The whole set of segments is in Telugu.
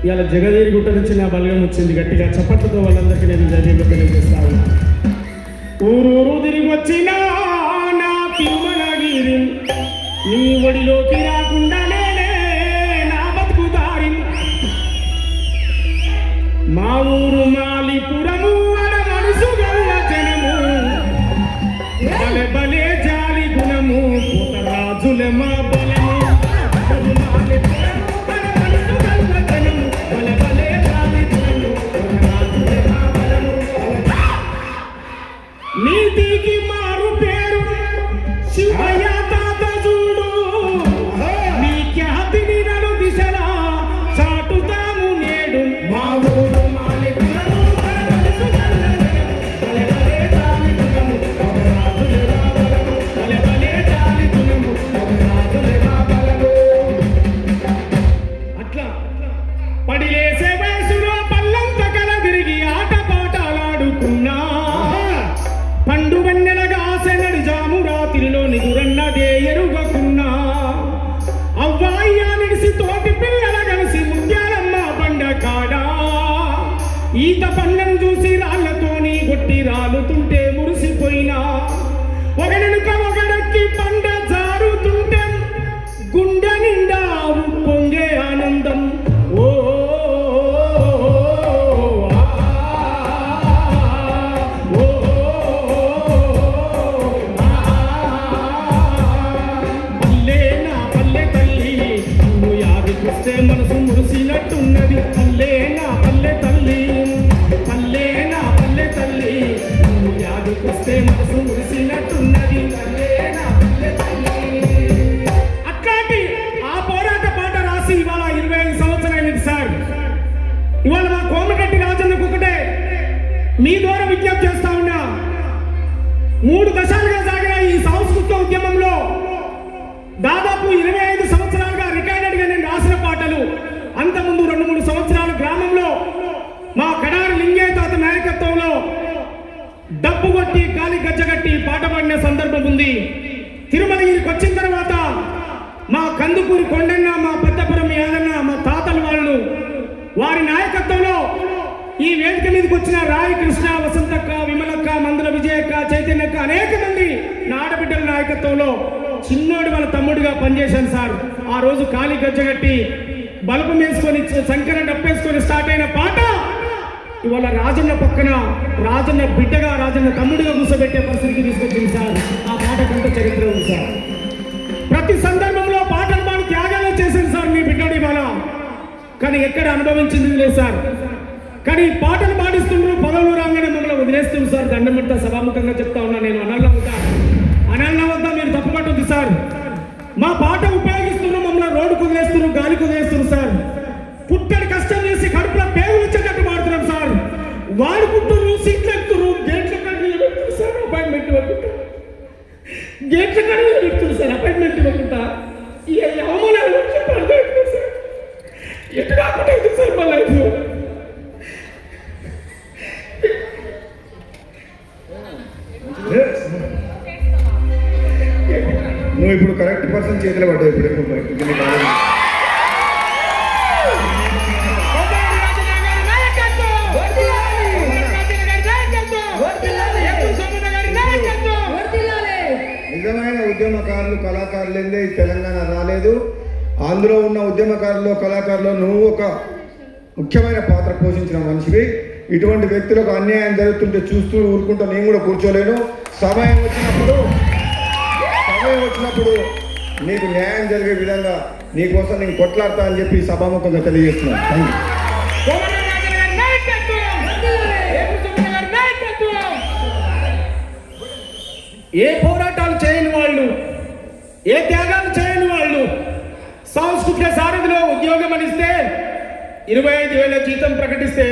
ఇలా జగదేరి గుట్ట నుంచి నా బలగం వచ్చింది. గట్టిగా చప్పట్లతో వాళ్ళందరికీ నేను జగదేవి తెలియజేస్తాను. ఊరూరు తిరిగి వచ్చినా నా తిరుమలగిరి నీ ఒడిలోకి రాకుండా నేనే నా బతుకుదారి. మా ఊరు మాలిపురము అడ మనసు గల్ల జనము బలే బలే జాలి గుణము రాజుల మా బలము. నీతికి మారు పేరు శివయ్య తాత చూడు నీ ఖ్యాతిని నలు దిశలా చాటుతాము నేడు. మా ఊరు మాలిపురము అట్లా పడిలేసే వయసులో పల్లంత కల తిరిగి ఆట పాటలాడుకున్నా. పండు వెన్నెలగా ఆశనడి జాము రాత్రిలో నిదురన్నదే ఎరుగకున్నా. అవ్వాయ్యా నిడిసి తోటి పిల్లల కలిసి ముత్యాలమ్మ బండ కాడా. ఈత పండ్లను చూసి రాళ్లతోని కొట్టి రాలుతుంటే మురిసిపోయినా. ఒకడెనుక ఒకడెక్కి పండ జారుతుంటే గుండె నిండా పొంగే ఆనందం. ఓ మనసు మురిసినట్టున్నది. పల్లె నా పల్లె తల్లి పల్లె నా పల్లె తల్లి యాదికొస్తే మనసు మురిసినట్టున్నది. పల్లె నా పల్లె తల్లి. అట్లాంటి ఆ పోరాట పాట రాసి ఇవాళ 25 సంవత్సరాలైంది సార్. ఇవాళ మా కోమటిరెడ్డి రాజన్నకు ఒకటే మీ ద్వారా విజ్ఞప్తి చేస్తా ఉన్నా. 3 దశలుగా సాగిన ఈ సాంస్కృతిక ఉద్యమంలో దాదాపు 25 సంవత్సరాలుగా రికార్డెడ్గా నేను రాసిన పాటలు. అంతకుముందు 2-3 సంవత్సరాలు గ్రామంలో మా కడారి లింగే తాత నాయకత్వంలో డప్పు కొట్టి గాలి గజ్జగట్టి పాట పాడిన సందర్భం ఉంది. తిరుమలగిరికి వచ్చిన తర్వాత మా కందుకూరి కొండన్న, మా పెద్దపురం యాదన్న, మా తాతల వాళ్ళు వారి నాయకత్వంలో ఈ వేదిక మీదకి వచ్చిన రాయి కృష్ణ, వసంతక్క, విమలక్క, మందుల విజయక్క, చైతన్యక్క అనేక మంది నా ఆడబిడ్డల నాయకత్వంలో చిన్నోడు వాళ్ళ తమ్ముడిగా పనిచేశాను సార్. ఆ రోజు కాలి గజ్జగట్టి బల్బం వేసుకొని సంకర డప్పేసుకొని స్టార్ట్ అయిన పాట ఇవాళ రాజన్న పక్కన రాజన్న బిడ్డగా రాజన్న తమ్ముడిగా కూర్చోబెట్టే పరిస్థితికి తీసుకొచ్చింది సార్. ఆ పాటకంత చరిత్ర ఉంది సార్. ప్రతి సందర్భంలో పాటలు పాడి త్యాగాలు చేసింది సార్ మీ బిడ్డడు ఇవాళ. కానీ ఎక్కడ అనుభవించింది లేదు సార్. కానీ పాటలు పాడిస్తుండ్రు, పదవులు రాగానే మమ్మల్ని వదిలేస్తుంది సార్. దండం పెడతా సభాముఖంగా చెప్తా ఉన్నా. నేను అనాలన్నా వద్దా మీరు తప్పుపట్టద్దు సార్. మా పాట ఉపయోగిస్తున్నారు, మమ్మల్ని రోడ్డు కుదిలేస్తున్నారు, గాలి కుదిలేస్తున్నారు సార్. పుట్టడి కష్టం చేసి కడుపులో పేగులు వచ్చేటట్టు మాడుతున్నాం సార్. వాడుకుంటున్నారు, సీట్లు ఎక్కుతున్నారు, గేట్ల కడిగిలు పెడుతున్నారు సార్. అపాయింట్మెంట్ ఇవ్వకుండా గేట్ల కడిగిలు పెడుతున్నారు సార్. అపాయింట్మెంట్ ఇవ్వకుండా ఈ అవమానాలు అర్థమవుతుంది సార్. ఎటు కాకుండా అవుతుంది సార్ మా లైఫ్. నువ్వు ఇప్పుడు కరెక్ట్ పర్సన్ చేతిలో పడ్డావు. ఇప్పుడు నిజమైన ఉద్యమకారులు, కళాకారులేందే ఈ తెలంగాణ రాలేదు. అందులో ఉన్న ఉద్యమకారులు, కళాకారులు నువ్వు ఒక ముఖ్యమైన పాత్ర పోషించిన మనిషివి. ఇటువంటి వ్యక్తులకు అన్యాయం జరుగుతుంటే చూస్తూ ఊరుకుంటూ నేను కూడా కూర్చోలేను. సమయం వచ్చినప్పుడు నీకు న్యాయం జరిగే విధంగా నీకోసం నేను కొట్లాడతా అని చెప్పి సభాముఖంగా తెలియజేస్తున్నాను. ఏ పోరాటాలు చేయని వాళ్ళు, ఏ త్యాగాలు చేయని వాళ్ళు సాంస్కృతిక సారథిలో ఉద్యోగం అనిస్తే 25,000 జీతం ప్రకటిస్తే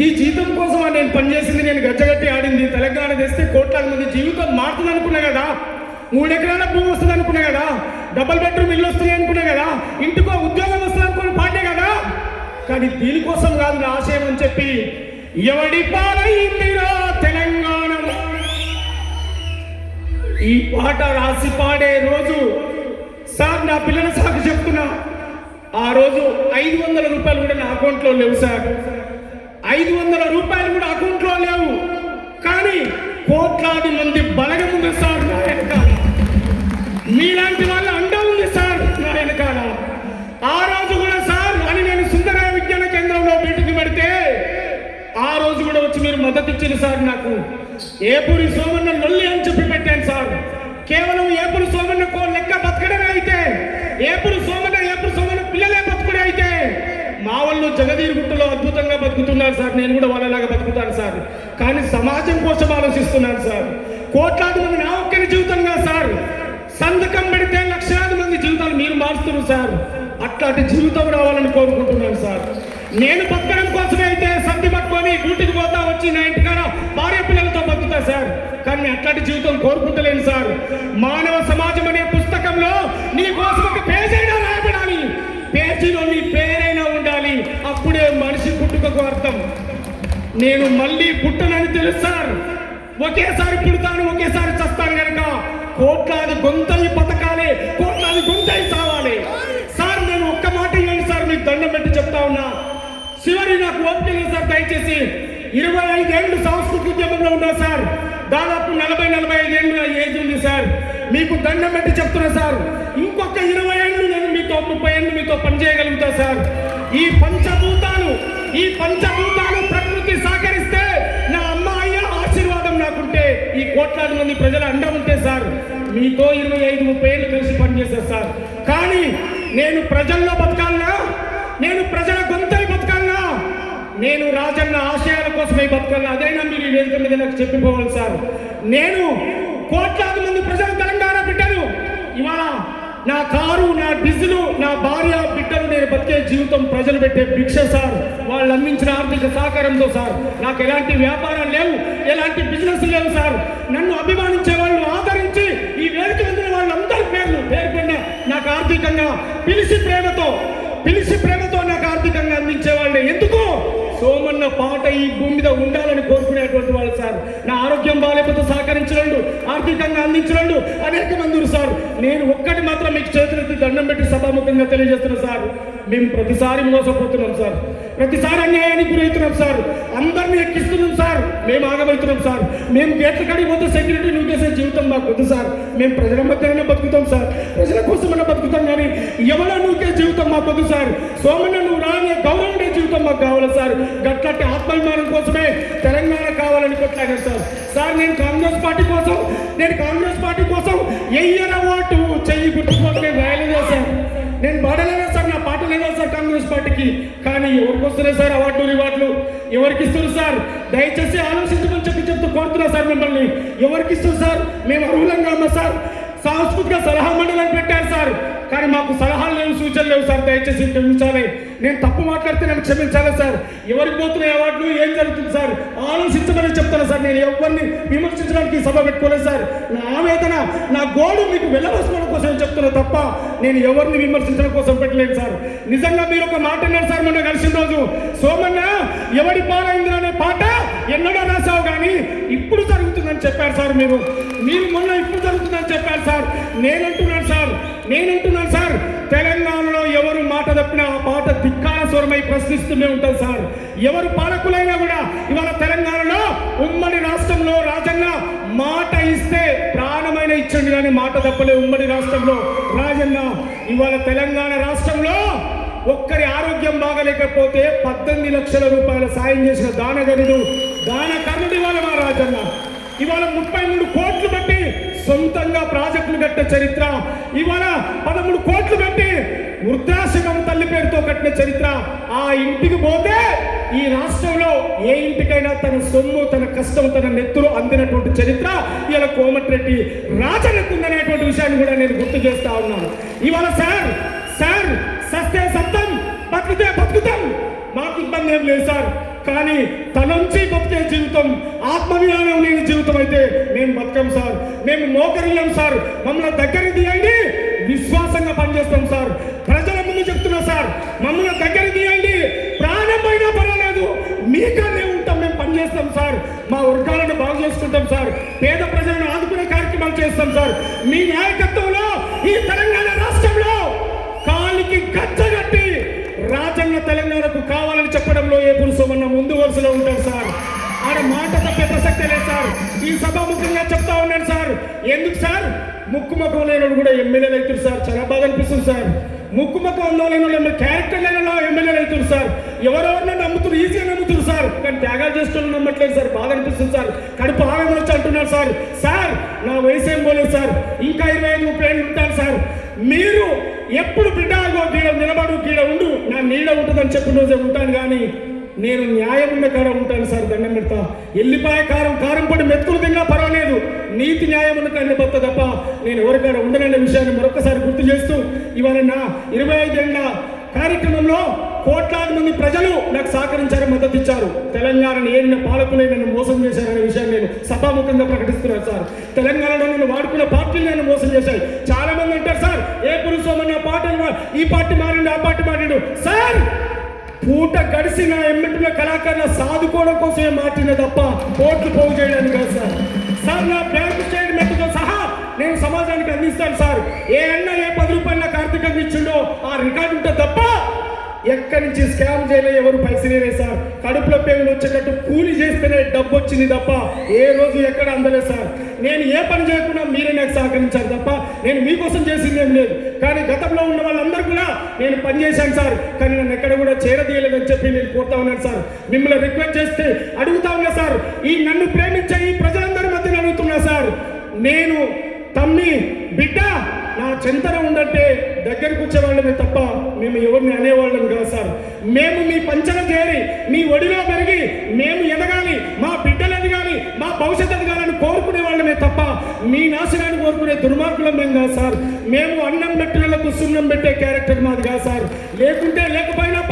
ఈ జీతం కోసం నేను పనిచేసింది, నేను గజ్జగట్టి ఆడింది, తెలంగాణ తెస్తే కోట్లాది మంది జీవితం మారుతుంది అనుకున్నా కదా. 3 ఎకరాల భూమి వస్తుంది అనుకున్నా కదా. డబుల్ బెడ్రూమ్ ఇల్లు వస్తుంది అనుకున్నా కదా. ఇంటికో ఉద్యోగం వస్తుంది అనుకుని పాటే కదా. కానీ దీనికోసం కాదు నా ఆశయం అని చెప్పి ఎవడి పాలైందిరా తెలంగాణ ఈ పాట రాసి పాడే రోజు సార్ నా పిల్లల సాగు చెప్తున్నా. ఆ రోజు 500 రూపాయలు కూడా నా అకౌంట్లో లేవు సార్. 500 రూపాయలు కూడా అకౌంట్లో లేవు. కానీ కోట్లాది మంది బలగం ఉంది సార్ నా వెనకాల. మీలాంటి వాళ్ళ అండ ఉంది సార్ నా వెనకాల. ఆ రోజు కూడా సార్ అని నేను సుందరయ్య విజ్ఞాన కేంద్రంలో మీటింగ్ పెడితే ఆ రోజు కూడా వచ్చి మీరు మద్దతు ఇచ్చింది సార్. నాకు ఏపూరి సోమన్న లొల్లి అని చెప్పి పెట్టాను సార్. కేవలం ఏపూరి సోమన్న లెక్క బతకడమే అయితే, ఏపూరి సోమన్న పిల్లలే బతుకుడే అయితే మా వాళ్ళు జగదీరుగుట్టలో అద్భుతంగా బతుకుతున్నారు సార్. నేను కూడా వాళ్ళలాగా బతుకుతాను సార్. కానీ సమాజం కోసం ఆలోచిస్తున్నాను సార్. కోట్లాది మంది నా ఒక్కరి జీవితంగా సార్. సంతకం పెడితే లక్షలాది మంది జీవితాలు మీరు మారుస్తున్నారు సార్. అట్లాంటి జీవితం రావాలని కోరుకుంటున్నాను సార్. నేను బతకడం కోసమే అయితే సర్ది పట్టుకొని డ్యూటీకి పోతా వచ్చి నా ఇంటికాడ భార్య పిల్లలతో బతుకుతా సార్. కానీ అట్లాంటి జీవితం కోరుకుంటలేను సార్. మానవ సమాజం అనే పుస్తకంలో నీ కోసం ఒక పేజీ అయినా రాయబడాలి, పేజీలో నీ పేరైనా ఉండాలి. అప్పుడే మనిషి పుట్టుకకు అర్థం. నేను మళ్ళీ పుట్టనని తెలుసు సార్. ఒకేసారి పుడతాను, ఒకేసారి చస్తాను కనుక కోట్లాది గొంతయి బతకాలి, కోట్లాది గొంతయి చావాలి సార్. నేను ఒక్క మాట ఇవ్వండి సార్, మీకు దండం పెట్టి చెప్తా ఉన్నా. చివరి నాకు ఓపిక లేదు సార్. దయచేసి 25 ఏళ్ళు సాంస్కృతిక ఉద్యమంలో ఉన్నా సార్. దాదాపు 40-45 ఏళ్ళు నా ఏజ్ ఉంది సార్. మీకు దండం పెట్టి చెప్తున్నా సార్. ఇంకొక 20 ఏళ్ళు నేను మీతో 30 ఏళ్ళు మీతో పనిచేయగలుగుతా సార్. ఈ పంచభూతాలు ప్రకృతి సహకరిస్తే, నా అమ్మ అయ్య ఆశీర్వాదం నాకుంటే, ఈ కోట్లాది మంది ప్రజల అండ ఉంటే సార్ మీతో 25-30 ఏళ్ళు కలిసి పనిచేస్తారు సార్. కానీ నేను ప్రజల్లో బతకాలనా, నేను ప్రజల గొంతై బతకాలనా, నేను రాజన్న ఆశయాల కోసమే బతకాలనా, అదైనా మీరు ఈ వేదిక మీద నాకు చెప్పిపోవాలి సార్. నేను కోట్లాది మంది ప్రజలు తెలంగాణ బిడ్డలు. ఇవాళ నా కారు, నా డీజిలు, నా భార్య బిడ్డలు నేను బతికే జీవితం ప్రజలు పెట్టే భిక్ష సార్. వాళ్ళు అందించిన ఆర్థిక సహకారంతో సార్. నాకు ఎలాంటి వ్యాపారాలు లేవు, ఎలాంటి బిజినెస్ లేవు సార్. నన్ను అభిమానించే వాళ్ళు, ఆదరించి ఈ వేదిక మీద వాళ్ళందరి పేరు నాకు ఆర్థికంగా పిలిచి ప్రేమతో నాకు ఆర్థికంగా అందించే వాళ్ళే. ఎందుకు? సోమన్న పాట ఈ భూమి మీద ఉండాలని కోరుకునేటువంటి వాళ్ళు సార్. నా ఆరోగ్యం బాలేకపోతే సహకరించలేడు, ఆర్థికంగా అందించలేడు అనేక మంది సార్. నేను ఒక్కటి మాత్రం మీకు చేతులెత్తి దండం పెట్టి సభాముఖంగా తెలియజేస్తున్నా సార్. మేము ప్రతిసారి మోసపోతున్నాం సార్, ప్రతిసారి అన్యాయానికి గురవుతున్నాం సార్. అందరినీ ఎక్కిస్తున్నాం సార్, మేము ఆగమవుతున్నాం సార్. మేము గేట్ల కడిగి పోతే సెక్యూరిటీ నువ్వు జీవితం మాకు వద్దు సార్. మేము ప్రజల మధ్యనే బతుకుతాం సార్, ప్రజల కోసమైనా బతుకుతాం. కానీ ఎవరో నువ్వుకే జీవితం మాకు వద్దు సార్. సోమన్న నువ్వు రాని గౌరవం జీవితం మాకు కావాలి సార్. గట్లాంటి ఆత్మాభిమానం కోసమే తెలంగాణ కావాలని కొట్లాడారు సార్. సార్ నేను కాంగ్రెస్ పార్టీ కోసం ఎయ్యన ఓటు చెయ్యి గుర్తుకోవడం నేను రాయలేదా సార్, నేను పాడలేదా సార్, నా పాట లేదా సార్ కాంగ్రెస్ పార్టీకి. కానీ ఎవరికి వస్తున్నాయి సార్ అవార్డులు, ఎవరికి ఇస్తారు సార్? దయచేసి ఆలోచించమని చెప్తూ కోరుతున్నా సార్ మిమ్మల్ని. ఎవరికి ఇస్తారు సార్? మేము అర్హులంగా ఉన్నా సార్. సాంస్కృతిక సలహా మండలిని పెట్టారు సార్, కానీ మాకు సలహాలు లేవు, సూచనలు లేవు సార్. దయచేసి క్షమించాలి. నేను తప్పు మాట్లాడితే నన్ను క్షమించాలి సార్. ఎవరికి పోతున్నాయి అవార్డులు, ఏం జరుగుతుంది సార్ ఆలోచించమని చెప్తాను సార్. నేను ఎవరిని విమర్శించడానికి సభ పెట్టుకోలేదు సార్. నా ఆవేదన, నా గోడు మీకు వెళ్ళవలసిన కోసం చెప్తున్నా తప్ప నేను ఎవరిని విమర్శించడం కోసం పెట్టలేదు సార్. నిజంగా మీరు ఒక మాట అన్నారు సార్ మొన్న కలిసిన రోజు. సోమన్న ఎవడి పాలైంది అనే పాట ఎన్నడో రాసావు కానీ ఇప్పుడు జరుగుతుందని చెప్పారు సార్. మీరు మొన్న ఇప్పుడు జరుగుతుందని చెప్పారు సార్. నేనంటున్నాను సార్, తెలంగాణలో ఎవరు మాట తప్పినా ఆ పాట ధిక్కార స్వరమై ప్రశ్నిస్తూనే ఉంటుంది సార్. ఎవరు పాలకులైనా కూడా ఇవాళ తెలంగాణలో ఉమ్మడి రాష్ట్రంలో రాజన్న మాట ఇస్తే ప్రాణమైన ఇచ్చండి కానీ మాట తప్పలే. ఉమ్మడి రాష్ట్రంలో రాజన్న ఇవాళ తెలంగాణ రాష్ట్రంలో ఒక్కరి ఆరోగ్యం బాగలేకపోతే 18 లక్షల రూపాయల సాయం చేసిన దానకర్ణుడు ఇవాళ మా రాజన్న. ఇవాళ 33 కోట్లు పెట్టి సొంతంగా ప్రాజెక్టులు కట్టిన చరిత్ర, ఇవాళ 13 కోట్లు పెట్టి వృద్ధాశ్రమం తల్లి పేరుతో కట్టిన చరిత్ర. ఆ ఇంటికి పోతే ఈ రాష్ట్రంలో ఏ ఇంటికైనా తన సొమ్ము, తన కష్టం, తన నెత్తులు అందినటువంటి చరిత్ర ఇవాళ కోమటిరెడ్డి రాజన్నకుందనేటువంటి విషయాన్ని కూడా నేను గుర్తు చేస్తా ఉన్నాను. ఇవాళ సార్ సస్తే సత్తం, బతికితే బతుకుతాం, మాకు ఇబ్బంది ఏం లేదు సార్. కానీ తలంచి బతికే జీవితం, ఆత్మవిధానం లేని జీవితం అయితే మేము బతకం సార్. మేము మోకరిల్లం సార్. మమ్మల్ని దగ్గర తీయండి, విశ్వాసంగా పనిచేస్తాం సార్. ప్రజల ముందు చెప్తున్నా సార్, మమ్మల్ని దగ్గర తీయండి, ప్రాణం పోయినా పర్వాలేదు, మీకనే ఉంటాం, మేము పనిచేస్తాం సార్. మా వర్గాలను బాగు చేసుకుంటాం సార్. పేద ప్రజలను ఆదుకునే కార్యక్రమాలు చేస్తాం సార్. మీ నాయకత్వంలో ఈ తెలంగాణ రాష్ట్రంలో కాలికి గచ్చగట్టి రాజన్న తెలంగాణకు కావాలని చెప్పడంలో ఏ పురుషమన్న ముందు వరుసలో ఉంటారు సార్. ఆడ మాట తప్పే ప్రసక్తే లేదు సార్. ఈ సభాముఖంగా చెప్తా ఉన్నాను సార్. ఎందుకు సార్ ముక్కు ముఖం లేని కూడా ఎమ్మెల్యేలు అవుతారు సార్. చాలా బాధ అనిపిస్తుంది సార్. ముక్కు ముఖం ఉందో లేని క్యారెక్టర్ లేని ఎమ్మెల్యేలు అవుతారు సార్. ఎవరెవరినో నమ్ముతారు, ఈజీగా నమ్ముతారు సార్. కానీ త్యాగాలు చేస్తున్న నమ్మట్లేదు సార్. బాధ అనిపిస్తుంది సార్. కడుపు ఆవేదన వచ్చి అంటున్నారు సార్. సార్ నా వయసు ఏం పోలేదు సార్. ఇంకా 25-30 ఏళ్ళు ఉంటాను సార్. మీరు ఎప్పుడు బిడ్డాగో గీడ నిలబడు, గీడ ఉండు, నా నీడ ఉంటుందని చెప్పిన రోజే ఉంటాను. కానీ నేను న్యాయం ఉన్న కాడ ఉంటాను సార్. దండం పెడతా. ఎల్లిపాయ కారం పొడి మెతుకులు తిన్నా పర్వాలేదు, నీతి న్యాయం ఉన్న కాడ పోతా తప్ప నేను ఎవరికాడ ఉండనన్న విషయాన్ని మరొకసారి గుర్తు చేస్తూ, ఇవాళ నా 25 ఏళ్ల కార్యక్రమంలో కోట్లాది మంది ప్రజలు నాకు సహకరించారు, మద్దతు ఇచ్చారు. తెలంగాణను ఏలిన పాలకులే నన్ను మోసం చేశారనే విషయాన్ని నేను సభాముఖంగా ప్రకటిస్తున్నాను సార్. తెలంగాణలో నన్ను వాడుకున్న పార్టీలు నన్ను మోసం చేశాయి. చాలా మంది అంటారు సార్, ఏ పురుషమన్న పార్టీలు ఈ పార్టీ మారిండు, ఆ పార్టీ మారిండు. సార్ పూట గడిసి నా ఎమ్మెల్యేల కళాకారుల సాదుకోవడం కోసమే మాటిన తప్ప ఓట్లు పోగు చేయడానికి కాదు సార్. సార్ నా బ్యాంకు స్టేట్మెంట్తో సహా నేను సమాజానికి అందిస్తాను సార్. ఏ అన్న ఏ 10 రూపాయల కార్తీకంగా ఇచ్చిండో ఆ రికార్డు ఉంటే తప్ప ఎక్కడి నుంచి స్కామ్ చేయలేదు, ఎవరు పైసలేరే సార్. కడుపులో పేగులు వచ్చేటట్టు కూలి చేస్తేనే డబ్బు వచ్చింది తప్ప ఏ రోజు ఎక్కడ అందలేదు సార్. నేను ఏ పని చేయకుండా మీరే నాకు సహకరించారు తప్ప నేను మీకోసం చేసింది ఏం లేదు. కానీ గతంలో ఉన్న వాళ్ళందరూ కూడా నేను పనిచేశాను సార్. కానీ నన్ను ఎక్కడ కూడా చేరదీయలేదని చెప్పి నేను కోరుతా ఉన్నాను సార్. మిమ్మల్ని రిక్వెస్ట్ చేస్తే అడుగుతా ఉన్నా సార్. ఈ నన్ను ప్రేమించే ఈ ప్రజలందరి మధ్యన అడుగుతున్నా సార్. నేను తమ్మి బిడ్డ నా చెంతన ఉందంటే దగ్గరకు వచ్చేవాళ్ళమే తప్ప మేము ఎవరిని అనేవాళ్ళం కాదు సార్. మేము మీ పంచన చేరి మీ ఒడిలో పెరిగి మేము ఎదగాలి, మా బిడ్డలు ఎదగాలి, మా భవిష్యత్తు ఎదగాలని కోరుకునే వాళ్ళమే తప్ప మీ నాశనాన్ని కోరుకునే దుర్మార్గులం మేము కాదు సార్. మేము అన్నం పెట్టినలకు సున్నం పెట్టే క్యారెక్టర్ మాది కాదు సార్. లేకపోయినా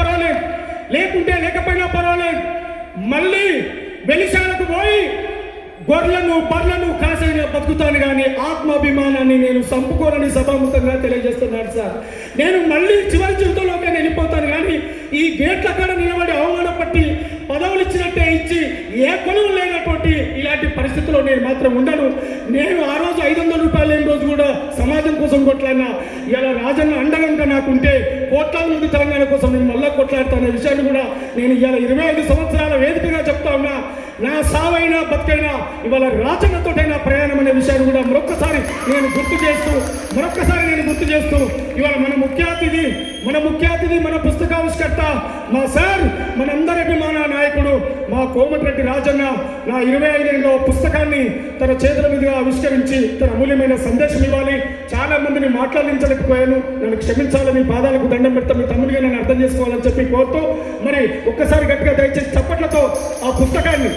పర్వాలేదు, మళ్ళీ వెలిశాలకు పోయి గొర్రెలను బర్రెలను కాసైన బతుకుతాను, కానీ ఆత్మాభిమానాన్ని నేను సంపుకోరని సభాముఖంగా తెలియజేస్తున్నాను సార్. నేను మళ్ళీ చివరి జీవితంలోకి వెళ్ళిపోతాను, కానీ ఈ గేట్ల కాడ నిలబడి అవమానపట్టి పదవులు ఇచ్చినట్టే ఇచ్చి ఏ కొలువు లేనటువంటి ఇలాంటి పరిస్థితుల్లో నేను మాత్రం ఉండను. నేను ఆ రోజు 500 రూపాయలు లేని రోజు కూడా సమాజం కోసం కొట్లాడినా. ఇలా రాజన్న అండగంగా నాకుంటే కోట్లాది మంది తెలంగాణ కోసం నేను మళ్ళా కొట్లాడతానే విషయాన్ని కూడా నేను ఇలా 25 సంవత్సరాల వేదికగా చెప్తా ఉన్నా. నా సావైనా బతుకైనా ఇవాళ రాజన్నతోటైనా ప్రయాణం అనే విషయాన్ని కూడా మరొక్కసారి నేను గుర్తు చేస్తూ ఇవాళ మన ముఖ్య అతిథి మన పుస్తకావిష్కర్త మా సార్, మనందరి అభిమాన నాయకుడు మా కోమటిరెడ్డి రాజన్న నా 25 పుస్తకాన్ని తన చేతుల మీదుగా ఆవిష్కరించి తన అమూల్యమైన సందేశం ఇవ్వాలి. చాలా మందిని మాట్లాడించలేకపోయాను, నన్ను క్షమించాలని పాదాలకు దండం పెడతా, మీ తమ్ముడిగా నన్ను అర్థం చేసుకోవాలని చెప్పి కోరుతూ మరి ఒక్కసారి గట్టిగా దయచేసి చప్పట్లతో ఆ పుస్తకాన్ని